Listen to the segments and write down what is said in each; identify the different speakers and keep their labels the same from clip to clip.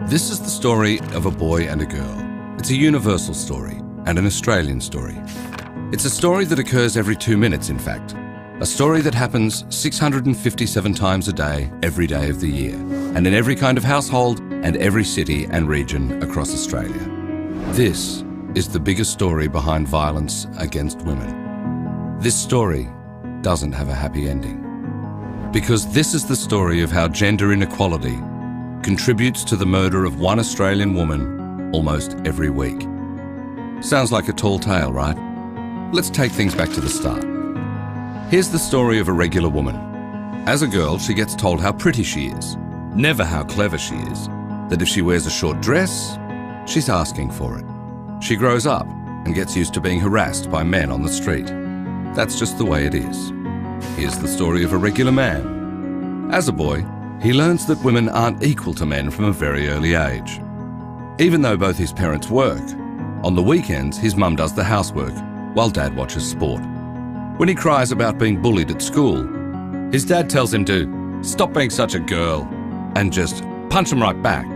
Speaker 1: This is the story of a boy and a girl. It's a universal story and an Australian story. It's a story that occurs every 2 minutes, in fact. A story that happens 657 times a day, every day of the year, and in every kind of household and every city and region across Australia. This is the biggest story behind violence against women. This story doesn't have a happy ending. Because this is the story of how gender inequality contributes to the murder of one Australian woman almost every week. Sounds like a tall tale, right? Let's take things back to the start. Here's the story of a regular woman. As a girl, she gets told how pretty she is, never how clever she is, that if she wears a short dress, she's asking for it. She grows up and gets used to being harassed by men on the street. That's just the way it is. Here's the story of a regular man. As a boy, he learns that women aren't equal to men from a very early age. Even though both his parents work, on the weekends his mum does the housework while dad watches sport. When he cries about being bullied at school, his dad tells him to stop being such a girl and just punch him right back.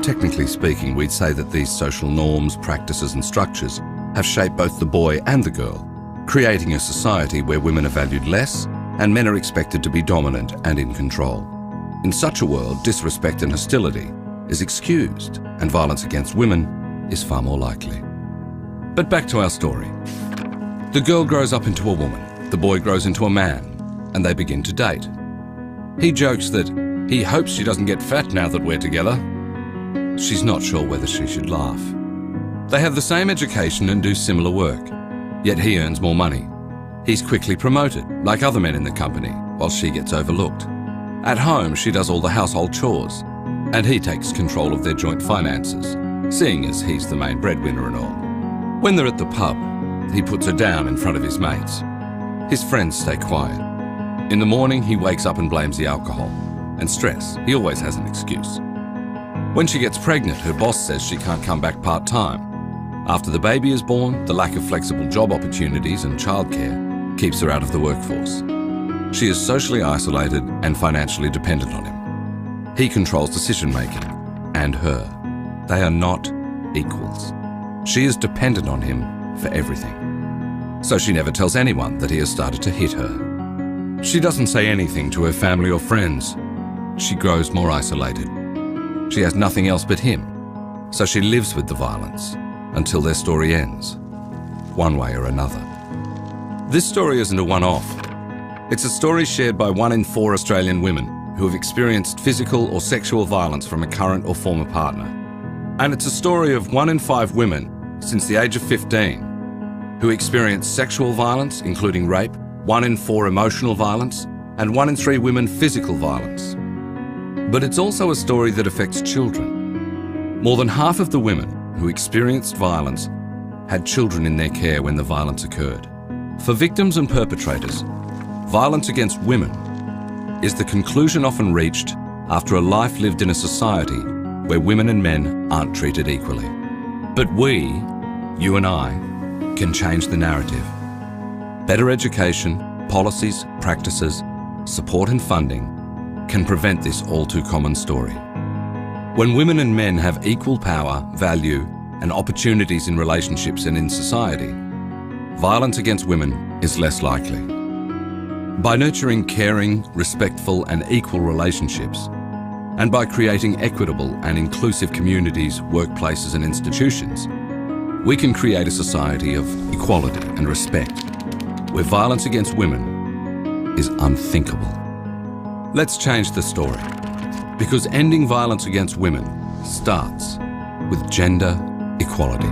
Speaker 1: Technically speaking, we'd say that these social norms, practices and structures have shaped both the boy and the girl, creating a society where women are valued less and men are expected to be dominant and in control. In such a world, disrespect and hostility is excused and violence against women is far more likely. But back to our story. The girl grows up into a woman, the boy grows into a man, and they begin to date. He jokes that he hopes she doesn't get fat now that we're together. She's not sure whether she should laugh. They have the same education and do similar work, yet he earns more money. He's quickly promoted, like other men in the company, while she gets overlooked. At home, she does all the household chores, and he takes control of their joint finances, seeing as he's the main breadwinner and all. When they're at the pub, he puts her down in front of his mates. His friends stay quiet. In the morning, he wakes up and blames the alcohol. And stress, he always has an excuse. When she gets pregnant, her boss says she can't come back part-time. After the baby is born, the lack of flexible job opportunities and childcare keeps her out of the workforce. She is socially isolated and financially dependent on him. He controls decision-making, and her. They are not equals. She is dependent on him for everything. So she never tells anyone that he has started to hit her. She doesn't say anything to her family or friends. She grows more isolated. She has nothing else but him, so she lives with the violence until their story ends, one way or another. This story isn't a one-off. It's a story shared by 1 in 4 Australian women who have experienced physical or sexual violence from a current or former partner. And it's a story of 1 in 5 women since the age of 15 who experience sexual violence, including rape, 1 in 4 emotional violence, and 1 in 3 women physical violence. But it's also a story that affects children. More than half of the women who experienced violence had children in their care when the violence occurred. For victims and perpetrators, violence against women is the conclusion often reached after a life lived in a society where women and men aren't treated equally. But we, you and I, can change the narrative. Better education, policies, practices, support and funding can prevent this all too common story. When women and men have equal power, value, and opportunities in relationships and in society, violence against women is less likely. By nurturing caring, respectful, and equal relationships, and by creating equitable and inclusive communities, workplaces, and institutions, we can create a society of equality and respect, where violence against women is unthinkable. Let's change the story, because ending violence against women starts with gender equality.